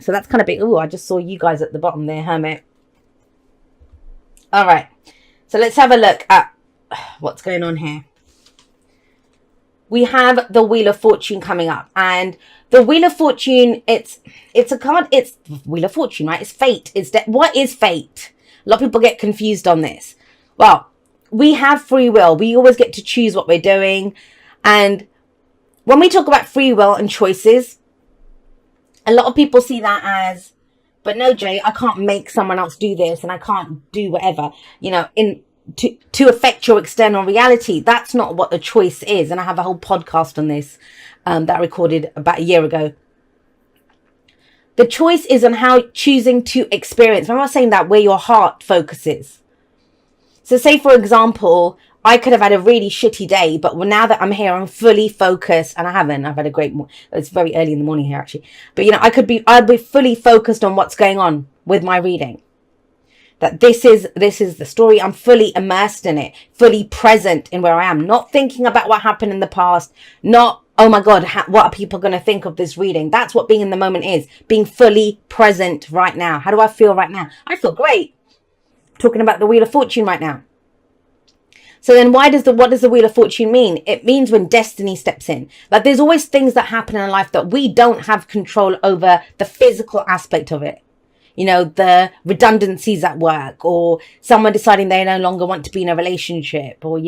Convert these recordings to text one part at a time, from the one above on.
So that's kind of big. Oh, I just saw you guys at the bottom there, Hermit. All right. So let's have a look at what's going on here. We have the Wheel of Fortune coming up, and the Wheel of Fortune, it's a card. It's Wheel of Fortune, right? It's fate. What is fate? A lot of people get confused on this. Well, we have free will. We always get to choose what we're doing. And when we talk about free will and choices, a lot of people see that as, but no, Jay, I can't make someone else do this, and I can't do whatever, to affect your external reality. That's not what a choice is. And I have a whole podcast on this that I recorded about a year ago. The choice is on how choosing to experience. I'm not saying that where your heart focuses. So say, for example, I could have had a really shitty day, but now that I'm here, I'm fully focused, and I haven't. I've had a great morning. It's very early in the morning here, actually. But, I'd be fully focused on what's going on with my reading. That this is the story. I'm fully immersed in it, fully present in where I am, not thinking about what happened in the past, not, oh my God, what are people going to think of this reading? That's what being in the moment is, being fully present right now. How do I feel right now? I feel great. Talking about the Wheel of Fortune right now. So then what does the Wheel of Fortune mean? It means when destiny steps in. Like, there's always things that happen in life that we don't have control over the physical aspect of it. The redundancies at work, or someone deciding they no longer want to be in a relationship, or,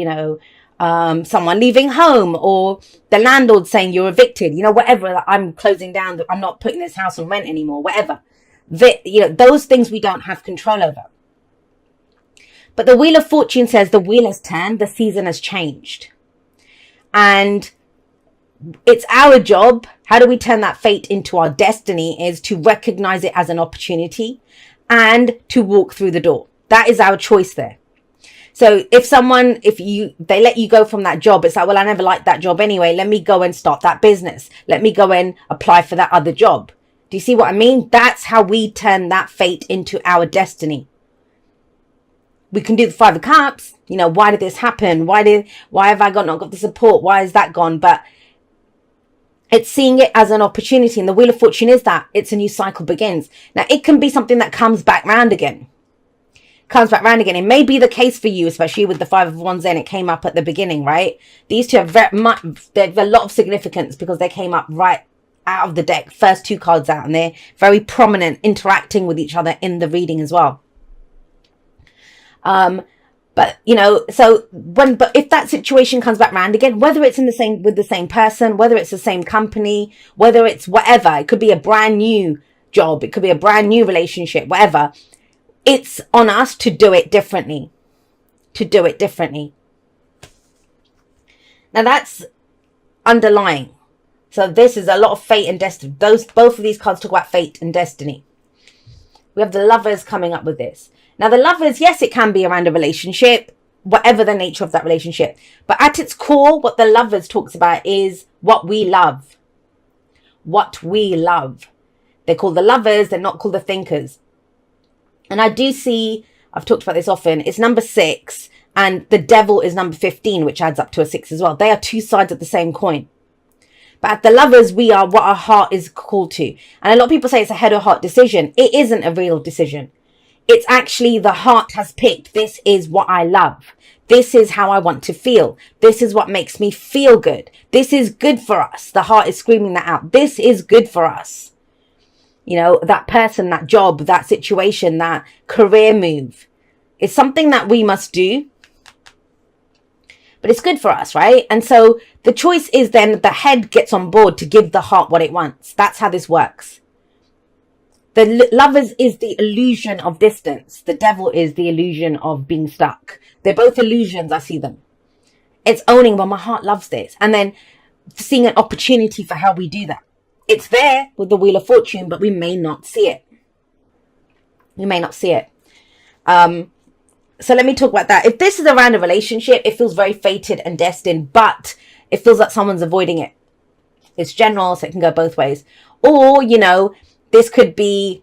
someone leaving home, or the landlord saying you're evicted, whatever, I'm closing down, I'm not putting this house on rent anymore, whatever. Those things we don't have control over. But the Wheel of Fortune says the wheel has turned, the season has changed. And it's our job. How do we turn that fate into our destiny? Is to recognize it as an opportunity and to walk through the door. That is our choice there. So if they let you go from that job, it's like, well, I never liked that job anyway. Let me go and start that business. Let me go and apply for that other job. Do you see what I mean? That's how we turn that fate into our destiny. We can do the 5 of Cups. Why did this happen? Why have I not got the support? Why is that gone? But it's seeing it as an opportunity. And the Wheel of Fortune is that. It's a new cycle begins. Now, it can be something that comes back round again. It may be the case for you, especially with the 5 of Wands, and it came up at the beginning, right? These two have they have a lot of significance because they came up right out of the deck. First 2 cards out, and they're very prominent, interacting with each other in the reading as well. But if that situation comes back round again, whether it's with the same person, whether it's the same company, whether it's whatever, it could be a brand new job, it could be a brand new relationship, whatever. It's on us to do it differently. Now that's underlying. So this is a lot of fate and destiny. Both of these cards talk about fate and destiny. We have the Lovers coming up with this. Now, the Lovers, yes, it can be around a relationship, whatever the nature of that relationship. But at its core, what the Lovers talks about is what we love. What we love. They're called the Lovers. They're not called the Thinkers. And I do see, I've talked about this often, it's number 6. And the Devil is number 15, which adds up to a 6 as well. They are 2 sides of the same coin. But at the Lovers, we are what our heart is called to. And a lot of people say it's a head or heart decision. It isn't a real decision. It's actually the heart has picked, this is what I love. This is how I want to feel. This is what makes me feel good. This is good for us. The heart is screaming that out. This is good for us. That person, that job, that situation, that career move. It's something that we must do. But it's good for us, right? And so the choice is then the head gets on board to give the heart what it wants. That's how this works. The Lovers is the illusion of distance. The Devil is the illusion of being stuck. They're both illusions. I see them. It's owning, well, my heart loves this. And then seeing an opportunity for how we do that. It's there with the Wheel of Fortune, but we may not see it. So let me talk about that. If this is around a relationship, it feels very fated and destined, but it feels like someone's avoiding it. It's general, so it can go both ways. Or, this could be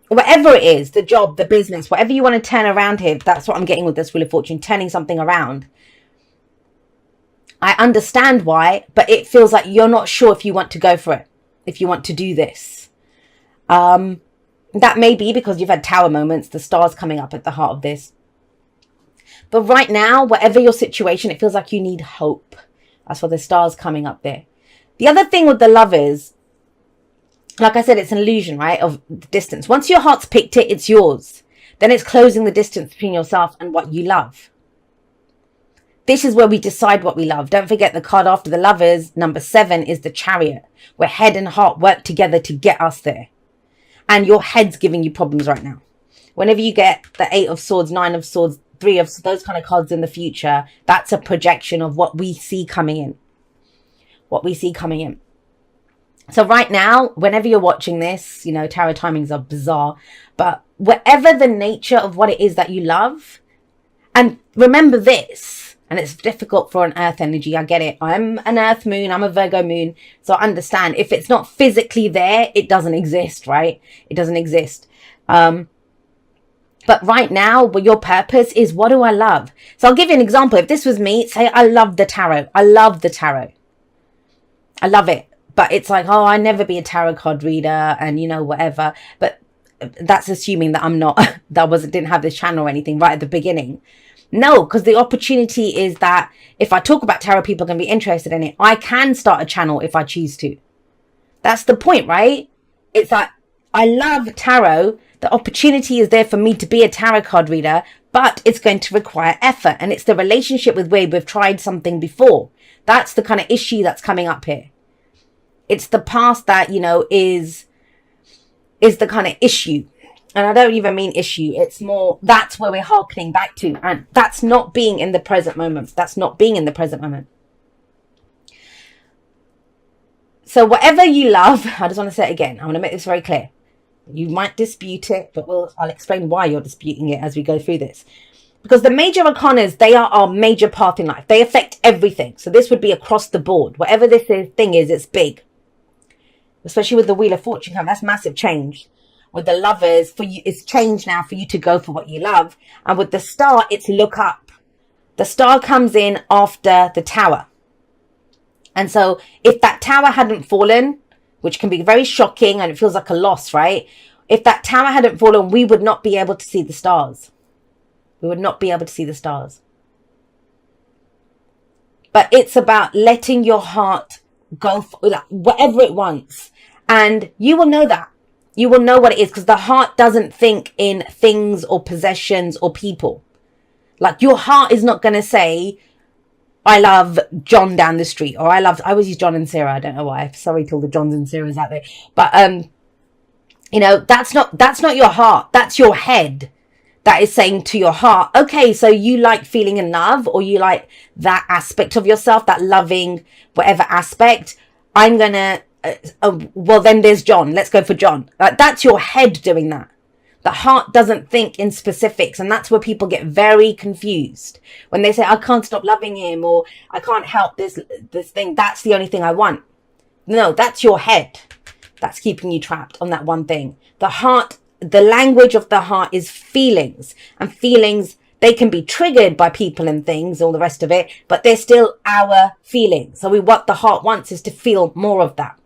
whatever it is, the job, the business, whatever you want to turn around here. That's what I'm getting with this Wheel of Fortune, turning something around. I understand why, but it feels like you're not sure if you want to go for it, if you want to do this. That may be because you've had tower moments, the stars coming up at the heart of this. But right now, whatever your situation, it feels like you need hope. That's why the stars coming up there. The other thing with the Lovers, like I said, it's an illusion, right, of distance. Once your heart's picked it, it's yours. Then it's closing the distance between yourself and what you love. This is where we decide what we love. Don't forget the card after the Lovers, number 7, is the Chariot, where head and heart work together to get us there. And your head's giving you problems right now. Whenever you get the 8 of Swords, 9 of Swords, 3 of those kind of cards in the future, that's a projection of what we see coming in. What we see coming in. So right now, whenever you're watching this, you know, tarot timings are bizarre, but whatever the nature of what it is that you love, and remember this, and it's difficult for an earth energy, I get it. I'm an earth moon, I'm a Virgo moon, so I understand. If it's not physically there, it doesn't exist, right? It doesn't exist. But right now, your purpose is, what do I love? So I'll give you an example. If this was me, say I love the tarot. I love the tarot. I love it. But it's like, oh, I'll never be a tarot card reader and, you know, whatever. But that's assuming that I'm not, didn't have this channel or anything right at the beginning. No, because the opportunity is that if I talk about tarot, people can be interested in it. I can start a channel if I choose to. That's the point, right? It's like, I love tarot. The opportunity is there for me to be a tarot card reader, but it's going to require effort. And it's the relationship with where we've tried something before. That's the kind of issue that's coming up here. It's the past that, you know, is the kind of issue. And I don't even mean issue. It's more, that's where we're harkening back to. And that's not being in the present moment. That's not being in the present moment. So whatever you love, I just want to say it again. I want to make this very clear. You might dispute it, but I'll explain why you're disputing it as we go through this. Because the major arcanas, they are our major path in life. They affect everything. So this would be across the board. Whatever this thing is, it's big. Especially with the Wheel of Fortune come, that's massive change. With the Lovers, for you, it's change now for you to go for what you love. And with the Star, it's look up. The Star comes in after the Tower. And so if that Tower hadn't fallen, which can be very shocking and it feels like a loss, right? If that tower hadn't fallen, we would not be able to see the stars. We would not be able to see the stars. But it's about letting your heart go for whatever it wants. And you will know that. You will know what it is because the heart doesn't think in things or possessions or people. Like your heart is not going to say, I love John down the street, or I always use John and Sarah. I don't know why. Sorry to all the Johns and Sarahs out there. But, you know, that's not your heart. That's your head that is saying to your heart, okay, so you like feeling in love, or you like that aspect of yourself, that loving, whatever aspect. I'm going to, well, then there's John. Let's go for John. That's your head doing that. The heart doesn't think in specifics. And that's where people get very confused. When they say, I can't stop loving him, or I can't help this thing. That's the only thing I want. No, that's your head. That's keeping you trapped on that one thing. The heart, the language of the heart is feelings. And feelings, they can be triggered by people and things, all the rest of it. But they're still our feelings. So what the heart wants is to feel more of that.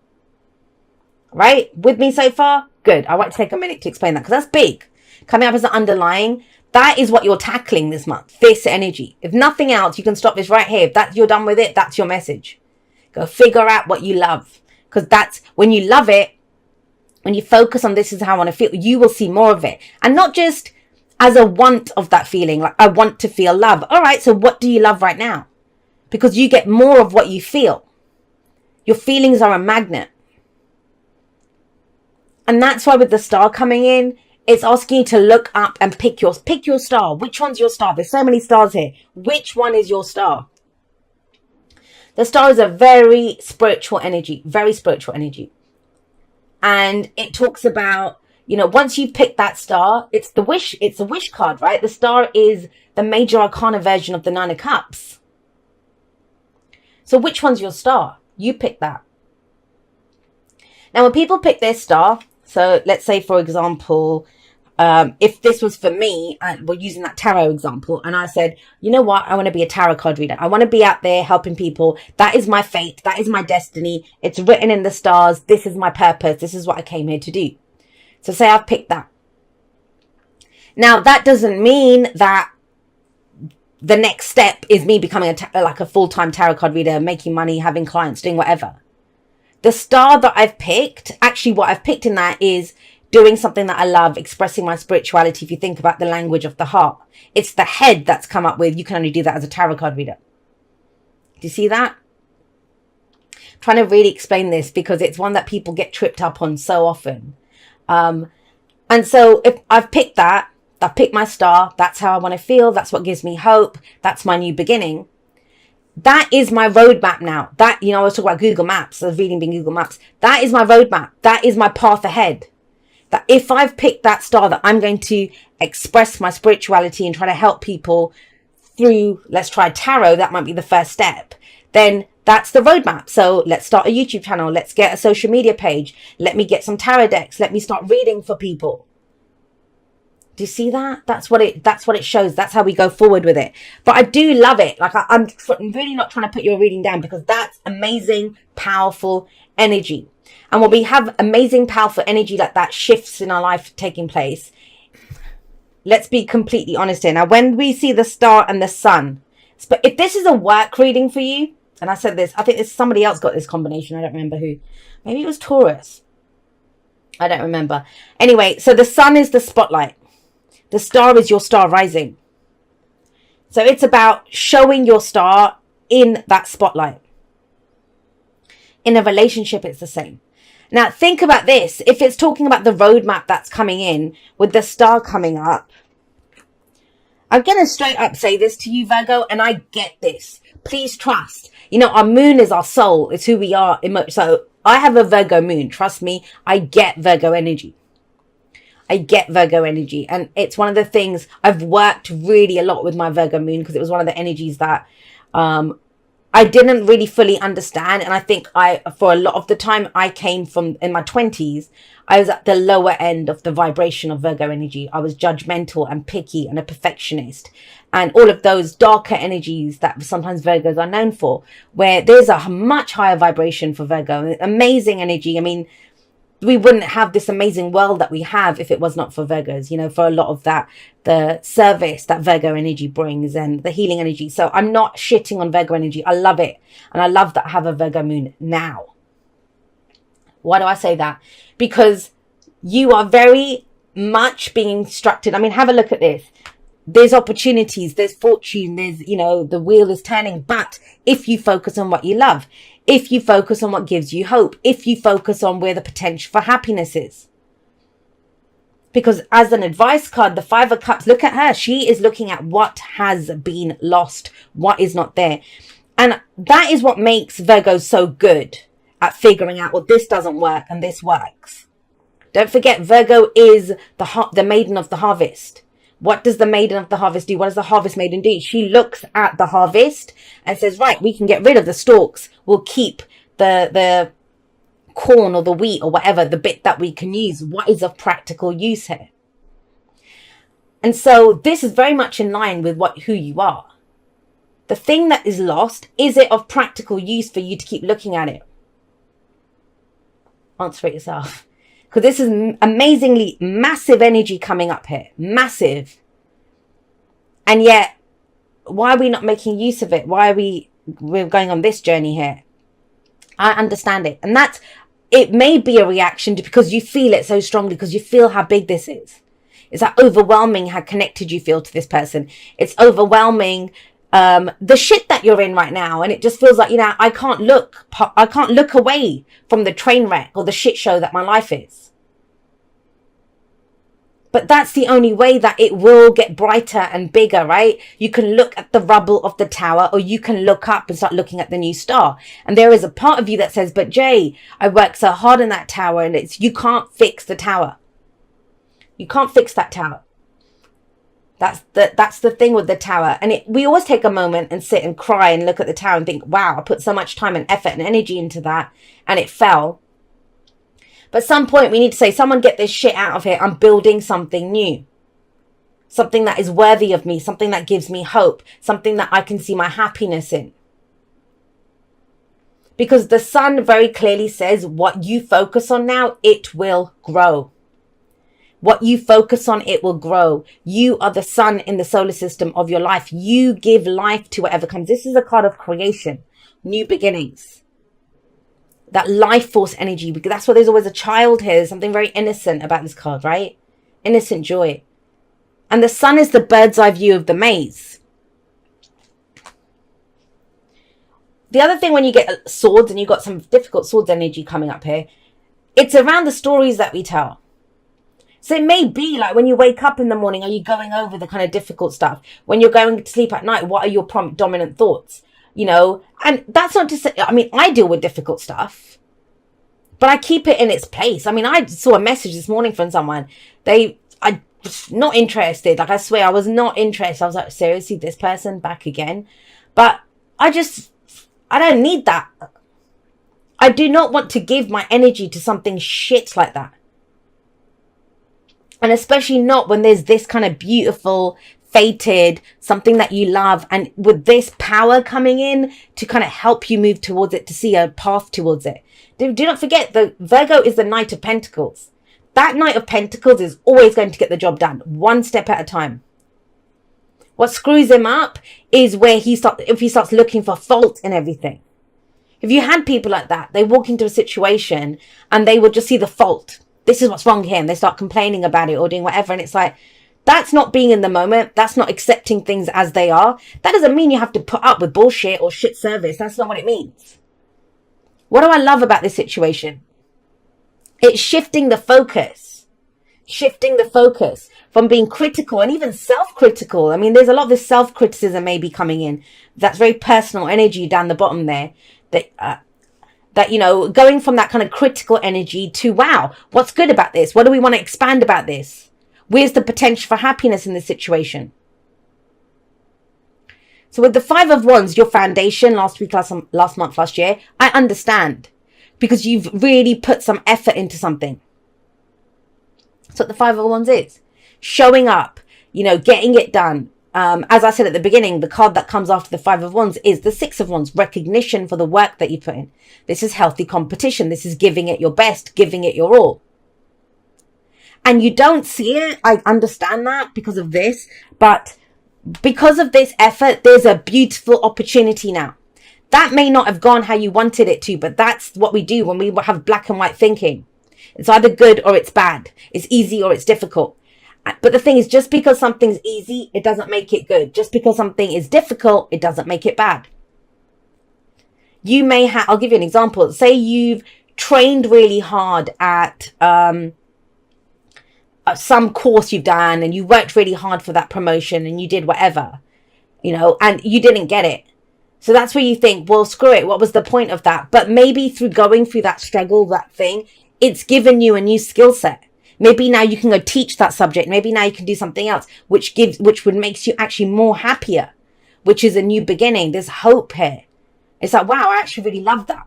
Right? With me so far? Good. I want to take a minute to explain that because that's big. Coming up as an underlying, that is what you're tackling this month. This energy. If nothing else, you can stop this right here. If you're done with it, that's your message. Go figure out what you love. Because that's when you love it, when you focus on this is how I want to feel, you will see more of it. And not just as a want of that feeling, like I want to feel love. All right, so what do you love right now? Because you get more of what you feel. Your feelings are a magnet. And that's why with the star coming in, it's asking you to look up and pick your star. Which one's your star? There's so many stars here. Which one is your star? The star is a very spiritual energy, very spiritual energy. And it talks about, you know, once you've picked that star, it's a wish card, right? The star is the major arcana version of the Nine of Cups. So which one's your star? You pick that. Now, when people pick their star, so let's say, for example, if this was for me, we're using that tarot example, and I said, you know what, I want to be a tarot card reader. I want to be out there helping people. That is my fate. That is my destiny. It's written in the stars. This is my purpose. This is what I came here to do. So say I've picked that. Now, that doesn't mean that the next step is me becoming a full-time tarot card reader, making money, having clients, doing whatever. The star that I've picked, actually what I've picked in that is doing something that I love, expressing my spirituality. If you think about the language of the heart, it's the head that's come up with, you can only do that as a tarot card reader. Do you see that? I'm trying to really explain this because it's one that people get tripped up on so often. And so if I've picked that, I've picked my star, that's how I want to feel, that's what gives me hope, that's my new beginning. That is my roadmap now. That, I was talking about Google Maps, the reading being Google Maps. That is my roadmap. That is my path ahead. That if I've picked that star, that I'm going to express my spirituality and try to help people through, let's try tarot, that might be the first step. Then that's the roadmap. So let's start a YouTube channel. Let's get a social media page. Let me get some tarot decks. Let me start reading for people. Do you see that? That's what it shows. That's how we go forward with it. But I do love it. Like I'm really not trying to put your reading down because that's amazing, powerful energy. And when we have amazing, powerful energy like that shifts in our life taking place, let's be completely honest here. Now, when we see the star and the sun, but if this is a work reading for you, and I said this, I think somebody else got this combination. I don't remember who. Maybe it was Taurus. I don't remember. Anyway, so the sun is the spotlight. The star is your star rising. So it's about showing your star in that spotlight. In a relationship, it's the same. Now, think about this. If it's talking about the roadmap that's coming in with the star coming up, I'm going to straight up say this to you, Virgo, and I get this. Please trust. Our moon is our soul. It's who we are. So I have a Virgo moon. Trust me, I get Virgo energy. I get Virgo energy. And it's one of the things I've worked really a lot with my Virgo moon because it was one of the energies that I didn't really fully understand. And I think for a lot of the time I came from in my 20s, I was at the lower end of the vibration of Virgo energy. I was judgmental and picky and a perfectionist and all of those darker energies that sometimes Virgos are known for, where there's a much higher vibration for Virgo, amazing energy. I mean, we wouldn't have this amazing world that we have if it was not for Virgos, for a lot of that, the service that Virgo energy brings and the healing energy. So I'm not shitting on Virgo energy. I love it. And I love that I have a Virgo moon now. Why do I say that? Because you are very much being instructed. I mean, have a look at this. There's opportunities, there's fortune, there's, the wheel is turning. But if you focus on what you love, if you focus on what gives you hope, if you focus on where the potential for happiness is. Because as an advice card, the Five of Cups, look at her. She is looking at what has been lost, what is not there. And that is what makes Virgo so good at figuring out, well, this doesn't work and this works. Don't forget, Virgo is the maiden of the harvest. What does the maiden of the harvest do? What does the harvest maiden do? She looks at the harvest and says, right, we can get rid of the stalks. We'll keep the corn or the wheat or whatever, the bit that we can use. What is of practical use here? And so this is very much in line with who you are. The thing that is lost, is it of practical use for you to keep looking at it? Answer it yourself. Because this is amazingly massive energy coming up here. Massive. And yet, why are we not making use of it? Why are we're going on this journey here? I understand it. And it may be a reaction to because you feel it so strongly, because you feel how big this is. It's that overwhelming how connected you feel to this person. It's overwhelming the shit that you're in right now. And it just feels like, I can't look away from the train wreck or the shit show that my life is. But that's the only way that it will get brighter and bigger, right? You can look at the rubble of the tower, or you can look up and start looking at the new star. And there is a part of you that says, but Jay, I worked so hard in that tower, and you can't fix the tower. You can't fix that tower. That's the thing with the tower. And we always take a moment and sit and cry and look at the tower and think, wow, I put so much time and effort and energy into that, and it fell. But at some point we need to say, someone get this shit out of here. I'm building something new. Something that is worthy of me. Something that gives me hope. Something that I can see my happiness in. Because the sun very clearly says what you focus on now, it will grow. What you focus on, it will grow. You are the sun in the solar system of your life. You give life to whatever comes. This is a card of creation, new beginnings. That life force energy, because that's why there's always a child here. There's something very innocent about this card, right? Innocent joy. And the sun is the bird's eye view of the maze. The other thing, when you get swords and you've got some difficult swords energy coming up here, it's around the stories that we tell. So it may be like when you wake up in the morning, are you going over the kind of difficult stuff? When you're going to sleep at night, what are your dominant thoughts? You know, and that's not to say, I mean, I deal with difficult stuff, but I keep it in its place. I mean, I saw a message this morning from someone. I was not interested. Like, I swear I was not interested. I was like, seriously, this person back again? But I don't need that. I do not want to give my energy to something shit like that. And especially not when there's this kind of beautiful, fated, something that you love. And with this power coming in to kind of help you move towards it, to see a path towards it. Do not forget, the Virgo is the Knight of Pentacles. That Knight of Pentacles is always going to get the job done, one step at a time. What screws him up is where if he starts looking for fault in everything. If you had people like that, they walk into a situation and they would just see the fault. This is what's wrong here. And they start complaining about it or doing whatever. And it's like, that's not being in the moment. That's not accepting things as they are. That doesn't mean you have to put up with bullshit or shit service. That's not what it means. What do I love about this situation? It's shifting the focus. Shifting the focus from being critical and even self-critical. I mean, there's a lot of this self-criticism maybe coming in. That's very personal energy down the bottom there. That, you know, going from that kind of critical energy to, wow, what's good about this? What do we want to expand about this? Where's the potential for happiness in this situation? So with the Five of Wands, your foundation last month, last year, I understand. Because you've really put some effort into something. That's what the Five of Wands is. Showing up, you know, getting it done. As I said at the beginning, the card that comes after the Five of Wands is the Six of Wands. Recognition for the work that you put in. This is healthy competition. This is giving it your best, giving it your all. And you don't see it. I understand that because of this. But because of this effort, there's a beautiful opportunity now. That may not have gone how you wanted it to, but that's what we do when we have black and white thinking. It's either good or it's bad. It's easy or it's difficult. But the thing is, just because something's easy, it doesn't make it good. Just because something is difficult, it doesn't make it bad. You may have, I'll give you an example. Say you've trained really hard at some course you've done and you worked really hard for that promotion and you did whatever, you know, and you didn't get it. So that's where you think, well, screw it. What was the point of that? But maybe through going through that struggle, that thing, it's given you a new skill set. Maybe now you can go teach that subject. Maybe now you can do something else, which would makes you actually more happier, which is a new beginning. There's hope here. It's like, wow, I actually really love that.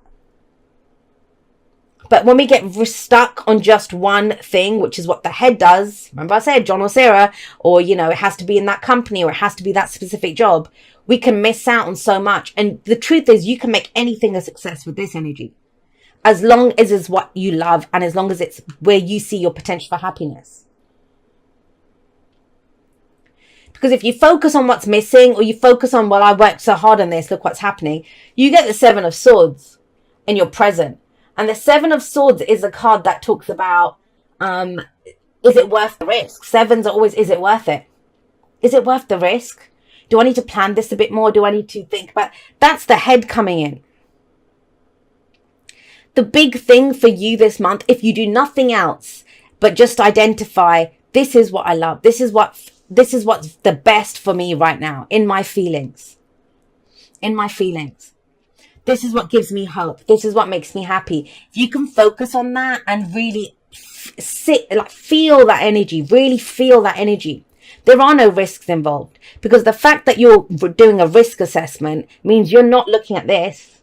But when we get stuck on just one thing, which is what the head does, remember I said John or Sarah, or, you know, it has to be in that company or it has to be that specific job, we can miss out on so much. And the truth is, you can make anything a success with this energy. As long as it's what you love and as long as it's where you see your potential for happiness. Because if you focus on what's missing or you focus on, well, I worked so hard on this, look what's happening, you get the Seven of Swords in your present. And the Seven of Swords is a card that talks about, is it worth the risk? Sevens are always, is it worth it? Is it worth the risk? Do I need to plan this a bit more? Do I need to think about, that's the head coming in. The big thing for you this month, if you do nothing else, but just identify, this is what I love. This is what's the best for me right now in my feelings. In my feelings. This is what gives me hope. This is what makes me happy. If you can focus on that and really feel that energy, really feel that energy. There are no risks involved because the fact that you're doing a risk assessment means you're not looking at this.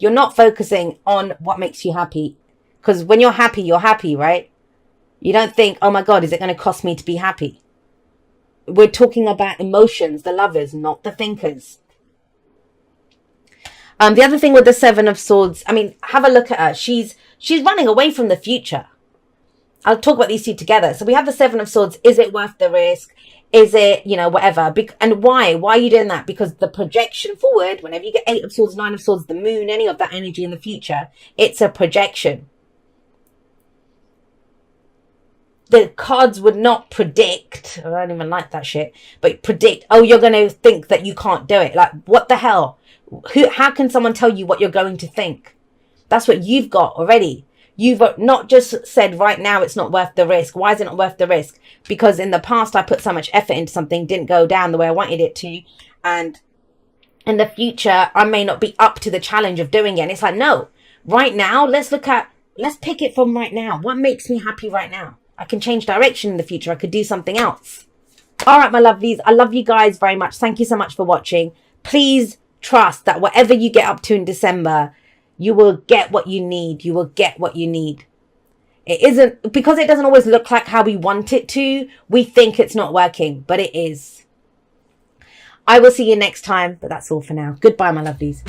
You're not focusing on what makes you happy. Because when you're happy, right? You don't think, oh my God, is it going to cost me to be happy? We're talking about emotions, the lovers, not the thinkers. The other thing with the Seven of Swords, I mean, have a look at her. She's running away from the future. I'll talk about these two together. So we have the Seven of Swords. Is it worth the risk? Is it, you know, whatever? And why? Why are you doing that? Because the projection forward, whenever you get Eight of Swords, Nine of Swords, the moon, any of that energy in the future, it's a projection. The cards would not predict, I don't even like that shit, but predict, oh, you're going to think that you can't do it. Like, what the hell? How can someone tell you what you're going to think? That's what you've got already. You've not just said right now it's not worth the risk. Why is it not worth the risk? Because in the past I put so much effort into something, didn't go down the way I wanted it to. And in the future, I may not be up to the challenge of doing it. And it's like, no, right now, let's pick it from right now. What makes me happy right now? I can change direction in the future. I could do something else. All right, my lovelies. I love you guys very much. Thank you so much for watching. Please trust that whatever you get up to in December, you will get what you need. You will get what you need. It isn't, because it doesn't always look like how we want it to, we think it's not working, but it is. I will see you next time, but that's all for now. Goodbye, my lovelies.